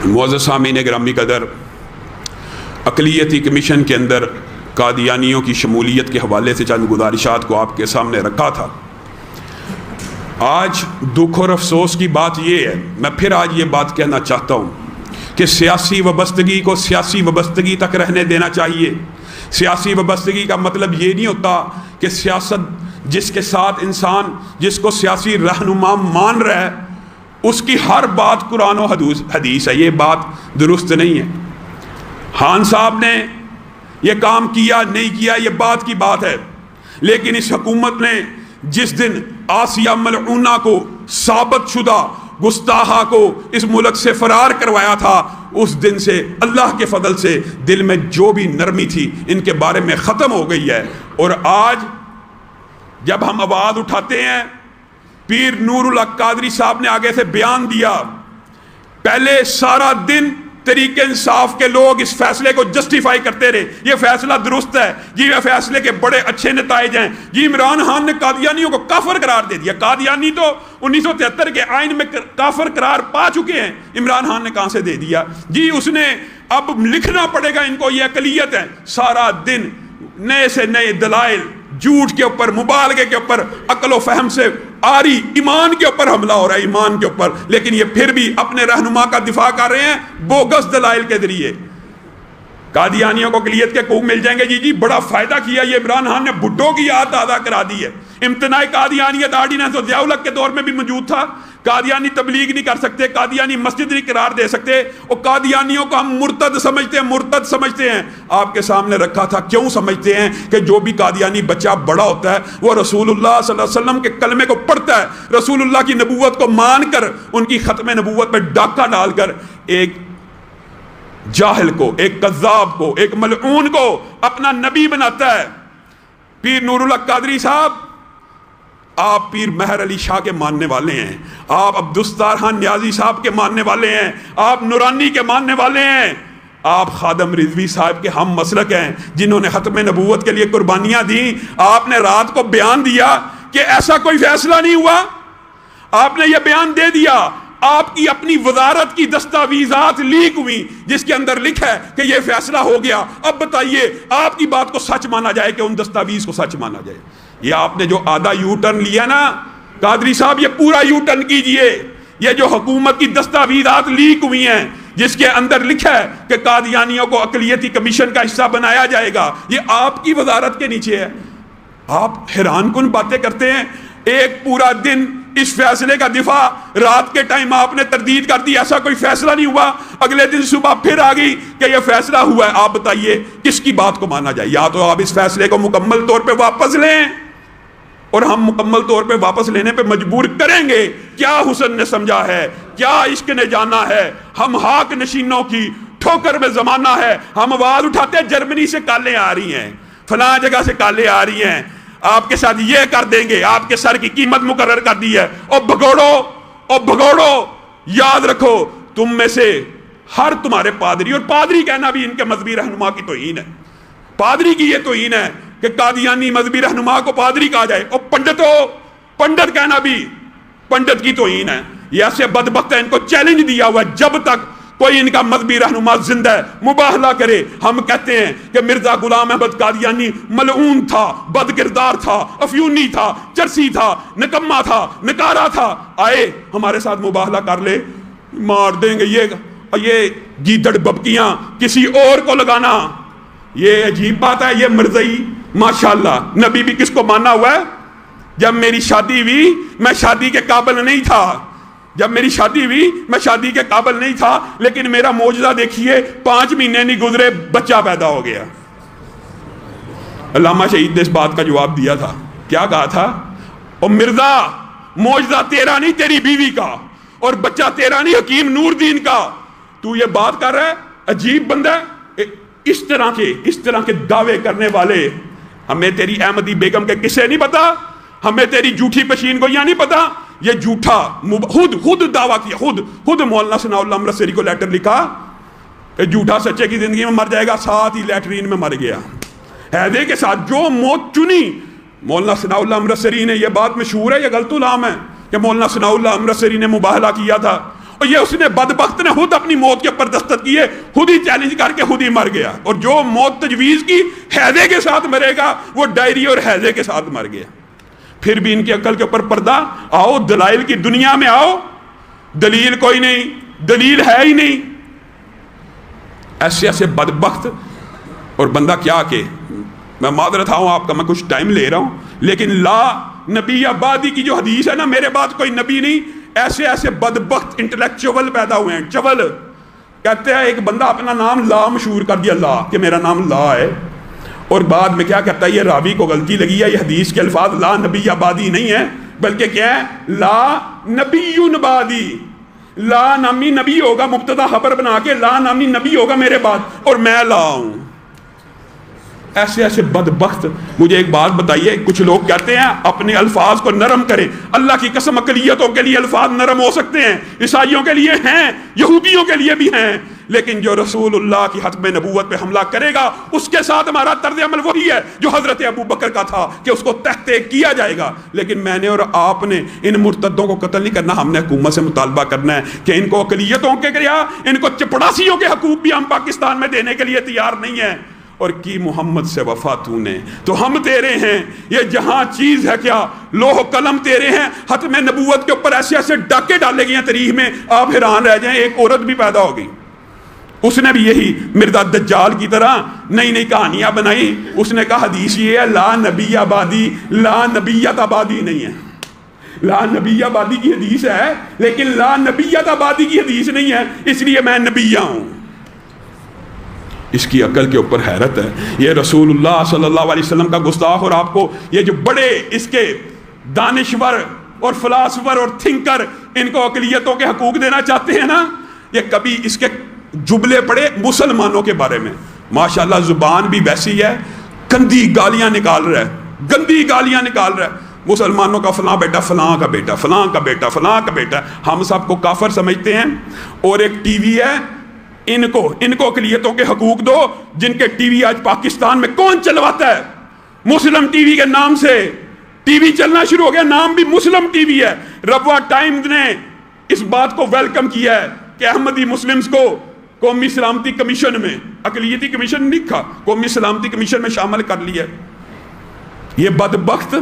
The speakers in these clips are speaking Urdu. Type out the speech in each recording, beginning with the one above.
معزز سامعین گرامی قدر، اقلیتی کمیشن کے اندر قادیانیوں کی شمولیت کے حوالے سے چند گزارشات کو آپ کے سامنے رکھا تھا۔ آج دکھ اور افسوس کی بات یہ ہے، میں پھر آج یہ بات کہنا چاہتا ہوں کہ سیاسی وابستگی کو سیاسی وابستگی تک رہنے دینا چاہیے۔ سیاسی وابستگی کا مطلب یہ نہیں ہوتا کہ سیاست جس کے ساتھ انسان جس کو سیاسی رہنما مان رہا ہے اس کی ہر بات قرآن و حدیث ہے، یہ بات درست نہیں ہے۔ خان صاحب نے یہ کام کیا نہیں کیا یہ بات کی بات ہے، لیکن اس حکومت نے جس دن آسیہ ملعونہ کو ثابت شدہ گستاخہ کو اس ملک سے فرار کروایا تھا، اس دن سے اللہ کے فضل سے دل میں جو بھی نرمی تھی ان کے بارے میں ختم ہو گئی ہے۔ اور آج جب ہم آواز اٹھاتے ہیں، پیر نور الحق قادری صاحب نے آگے سے بیان دیا، پہلے سارا دن طریق انصاف کے لوگ اس فیصلے کو جسٹیفائی کرتے رہے، یہ فیصلہ درست ہے جی، یہ فیصلے کے بڑے اچھے نتائج ہیں جی، عمران خان نے قادیانیوں کو کافر قرار دے دیا۔ قادیانی تو 1973 کے آئین میں کافر قرار پا چکے ہیں، عمران خان نے کہاں سے دے دیا جی؟ اس نے اب لکھنا پڑے گا ان کو، یہ اقلیت ہے۔ سارا دن نئے سے نئے دلائل، جھوٹ کے اوپر، مبالغے کے اوپر، عقل و فہم سے آری ایمان کے اوپر حملہ ہو رہا ہے، ایمان کے اوپر، لیکن یہ پھر بھی اپنے رہنما کا دفاع کر رہے ہیں بوگس دلائل کے ذریعے۔ قادیانیوں کو اقلیت کے حقوق مل جائیں گے جی، بڑا فائدہ کیا یہ عمران خان نے، بھٹو کی یاد تازہ کرا دی ہے۔ امتناع قادیانیت آرڈیننس تو ضیاء الحق کے دور میں بھی موجود تھا۔ قادیانی تبلیغ نہیں کر سکتے، قادیانی مسجد نہیں قرار دے سکتے، اور قادیانیوں کو ہم مرتد سمجھتے ہیں۔ آپ کے سامنے رکھا تھا کیوں سمجھتے ہیں کہ جو بھی قادیانی بچہ بڑا ہوتا ہے وہ رسول اللہ صلی اللہ علیہ وسلم کے کلمے کو پڑھتا ہے، رسول اللہ کی نبوت کو مان کر ان کی ختم نبوت پہ ڈاکہ ڈال کر ایک جاہل کو، ایک کذاب کو، ایک ملعون کو اپنا نبی بناتا ہے۔ پیر نور الحق قادری صاحب، آپ پیر مہر علی شاہ کے ماننے والے ہیں، آپ عبدالستار خان نیازی صاحب کے ماننے والے ہیں، آپ نورانی کے ماننے والے ہیں، آپ خادم رضوی صاحب کے ہم مسلک ہیں جنہوں نے ختم نبوت کے لیے قربانیاں دیں۔ آپ نے رات کو بیان دیا کہ ایسا کوئی فیصلہ نہیں ہوا، آپ نے یہ بیان دے دیا۔ آپ کی اپنی وزارت کی دستاویزات لیک ہوئی جس کے اندر لکھا ہے کہ یہ فیصلہ ہو گیا۔ اب بتائیے آپ کی بات کو سچ مانا جائے کہ ان دستاویز کو سچ مانا جائے؟ یہ آپ نے جو آدھا یو ٹرن لیا نا قادری صاحب، یہ پورا یو ٹرن کیجئے۔ یہ جو حکومت کی دستاویزات لیک ہوئی ہیں جس کے اندر لکھا ہے کہ قادیانیوں کو اقلیتی کمیشن کا حصہ بنایا جائے گا، یہ آپ کی وزارت کے نیچے ہے۔ آپ حیران کن باتیں کرتے ہیں۔ ایک پورا دن اس فیصلے کا دفاع، رات کے ٹائم آپ نے تردید کر دی ایسا کوئی فیصلہ نہیں ہوا، اگلے دن صبح پھر آ گئی کہ یہ فیصلہ ہوا ہے۔ آپ بتائیے کس کی بات کو مانا جائے؟ یا تو آپ اس فیصلے کو مکمل طور پہ واپس لیں، اور ہم مکمل طور پہ واپس لینے پہ مجبور کریں گے۔ کیا حسن نے سمجھا ہے، کیا عشق نے جانا ہے، ہم حاک نشینوں کی ٹھوکر میں زمانہ ہے۔ ہم آواز اٹھاتے ہیں جرمنی سے کالیں آ رہی ہیں، فلاں جگہ سے کالیں آ رہی ہیں، آپ کے ساتھ یہ کر دیں گے، آپ کے سر کی قیمت مقرر کر دی ہے۔ اور بھگوڑو، یاد رکھو تم میں سے ہر تمہارے پادری، اور پادری کہنا بھی ان کے مذہبی رہنما کی توہین ہے، پادری کی یہ توہین ہے کہ قادیانی مذہبی رہنما کو پادری کہا جائے، اور پنڈت کہنا بھی پنڈت کی توہین ہے۔ یہ ایسے بدبخت ہے، ان کو چیلنج دیا ہوا ہے، جب تک کوئی ان کا مذہبی رہنما زندہ ہے مباہلہ کرے۔ ہم کہتے ہیں کہ مرزا غلام احمد قادیانی ملعون تھا، بد کردار تھا، افیونی تھا، چرسی تھا، نکما تھا، نکارا تھا، آئے ہمارے ساتھ مباہلہ کر لے، مار دیں گے۔ یہ گیدڑ ببکیاں کسی اور کو لگانا، یہ عجیب بات ہے۔ یہ مرزائی ماشاءاللہ نبی بھی کس کو مانا ہوا ہے؟ جب میری شادی ہوئی میں شادی کے قابل نہیں تھا، جب میری شادی ہوئی میں شادی کے قابل نہیں تھا، لیکن میرا معجزہ دیکھیے 5 مہینے نہیں گزرے بچہ پیدا ہو گیا۔ علامہ شہید نے اس بات کا جواب دیا تھا، کیا کہا تھا؟ او مرزا، معجزہ تیرا نہیں تیری بیوی کا، اور بچہ تیرا نہیں حکیم نور دین کا، تو یہ بات کر رہا ہے؟ عجیب بندہ ہے۔ اس طرح کے دعوے کرنے والے، ہمیں تیری احمدی بیگم کے قصے نہیں پتا، ہمیں تیری جھوٹی پشین گوئیاں نہیں پتا۔ یہ جھوٹا خود دعویٰ کیا، خود مولانا ثناء اللہ امرتسری کو لیٹر لکھا کہ جھوٹا سچے کی زندگی میں مر جائے گا، ساتھ ہی لیٹرین میں مر گیا، حیدے کے ساتھ جو موت چنی۔ مولانا ثناء اللہ امرتسری نے، یہ بات مشہور ہے، یہ غلط العام ہے کہ مولانا ثناء اللہ امرتسری نے مباہلہ کیا تھا، اور یہ اس نے بدبخت نے خود اپنی موت کے اوپر دستخط کیے، خود ہی چیلنج کر کے خود ہی مر گیا، اور جو موت تجویز کی حیضے کے ساتھ مرے گا وہ ڈائری اور حیضے کے ساتھ مر گیا۔ پھر بھی ان کی عقل کے اوپر پردہ، آؤ دلائل کی دنیا میں آؤ، دلیل کوئی نہیں، دلیل ہے ہی نہیں۔ ایسے ایسے بدبخت، اور بندہ کیا کہ میں معذرت ہوں آپ کا، میں کچھ ٹائم لے رہا ہوں، لیکن لا نبی آبادی کی جو حدیث ہے نا، میرے بعد کوئی نبی نہیں، ایسے ایسے بدبخت انٹلیکچوئل پیدا ہوئے ہیں، چول کہتے ہیں۔ ایک بندہ اپنا نام لا مشہور کر دیا، لا، کہ میرا نام لا ہے، اور بعد میں کیا کہتا ہے، یہ راوی کو غلطی لگی ہے، یہ حدیث کے الفاظ لا نبی آبادی نہیں ہے بلکہ کیا ہے، لا نبی آبادی، لا نامی نبی ہوگا مبتدا خبر بنا کے، لا نامی نبی ہوگا میرے بعد، اور میں لا ہوں۔ ایسے ایسے بدبخت۔ مجھے ایک بات بتائیے، کچھ لوگ کہتے ہیں اپنے الفاظ کو نرم کریں، اللہ کی قسم اقلیتوں کے لیے الفاظ نرم ہو سکتے ہیں، عیسائیوں کے لیے ہیں، یہودیوں کے لیے بھی ہیں، لیکن جو رسول اللہ کی ختم نبوت پہ حملہ کرے گا اس کے ساتھ ہمارا طرز عمل وہی ہے جو حضرت ابو بکر کا تھا، کہ اس کو تحت کیا جائے گا۔ لیکن میں نے اور آپ نے ان مرتدوں کو قتل نہیں کرنا، ہم نے حکومت سے مطالبہ کرنا ہے کہ ان کو اقلیتوں کے کیا، ان کو چپڑاسیوں کے حقوق بھی ہم پاکستان میں دینے کے لیے تیار نہیں ہیں۔ اور کی محمد سے وفا تو نے تو ہم تیرے ہیں، یہ جہاں چیز ہے کیا، لوح قلم تیرے ہیں۔ ختم نبوت کے اوپر ایسے ایسے ڈاکے ڈالے گئے ہیں تاریخ میں، آپ حیران رہ جائیں۔ ایک عورت بھی پیدا ہو گئی، اس نے بھی یہی مرزا دجال کی طرح نئی نئی کہانیاں بنائی۔ اس نے کہا حدیث یہ ہے، لا نبی آبادی، لا نبیت آبادی نہیں ہے، لا نبی آبادی کی حدیث ہے لیکن لا نبیت آبادی کی حدیث نہیں ہے، اس لیے میں نبیہ ہوں۔ اس کی عقل کے اوپر حیرت ہے۔ یہ رسول اللہ صلی اللہ علیہ وسلم کا گستاخ، اور آپ کو یہ جو بڑے اس کے دانشور اور فلاسفر اور تھنکر ان کو اقلیتوں کے حقوق دینا چاہتے ہیں نا، یہ کبھی اس کے جملے پڑے مسلمانوں کے بارے میں، ماشاءاللہ زبان بھی ویسی ہے، گندی گالیاں نکال رہا ہے، گندی گالیاں نکال رہا ہے، مسلمانوں کا فلاں بیٹا، فلاں کا بیٹا، فلاں کا بیٹا، فلاں کا بیٹا، ہم سب کو کافر سمجھتے ہیں۔ اور ایک ٹی وی ہے، ان کو اقلیتوں کے حقوق دو، جن کے ٹی وی آج پاکستان میں کون چلواتا ہے؟ مسلم ٹی وی کے نام سے ٹی وی چلنا شروع ہو گیا، نام بھی مسلم ٹی وی ہے۔ ربوہ ٹائمز نے اس بات کو ویلکم کیا ہے کہ احمدی مسلمز کو قومی سلامتی کمیشن میں، اقلیتی کمیشن نہیں لکھا، قومی سلامتی کمیشن میں شامل کر لیا۔ یہ بدبخت،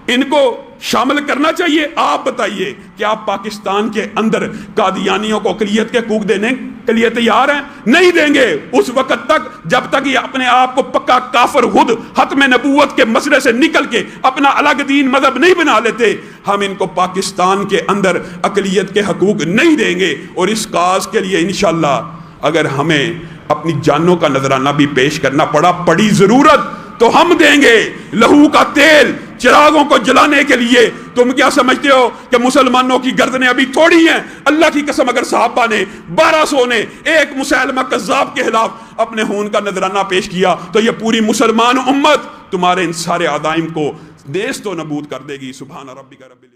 ان کو شامل کرنا چاہیے۔ آپ بتائیے کہ آپ پاکستان کے اندر قادیانیوں کو اقلیت کے حقوق دینے کے لیے تیار ہیں؟ نہیں دیں گے اس وقت تک جب تک یہ اپنے آپ کو پکا کافر خود ختم نبوت کے مسئلے سے نکل کے اپنا الگ دین مذہب نہیں بنا لیتے۔ ہم ان کو پاکستان کے اندر اقلیت کے حقوق نہیں دیں گے، اور اس کاز کے لیے انشاءاللہ اگر ہمیں اپنی جانوں کا نذرانہ بھی پیش کرنا پڑی ضرورت تو ہم دیں گے۔ لہو کا تیل چراغوں کو جلانے کے لیے تم کیا سمجھتے ہو کہ مسلمانوں کی گردنیں ابھی تھوڑی ہیں؟ اللہ کی قسم اگر صحابہ نے 1200 نے ایک مسلمہ کذاب کے خلاف اپنے خون کا نذرانہ پیش کیا تو یہ پوری مسلمان امت تمہارے ان سارے عزائم کو نیست و نابود کر دے گی۔ سبحان ربک رب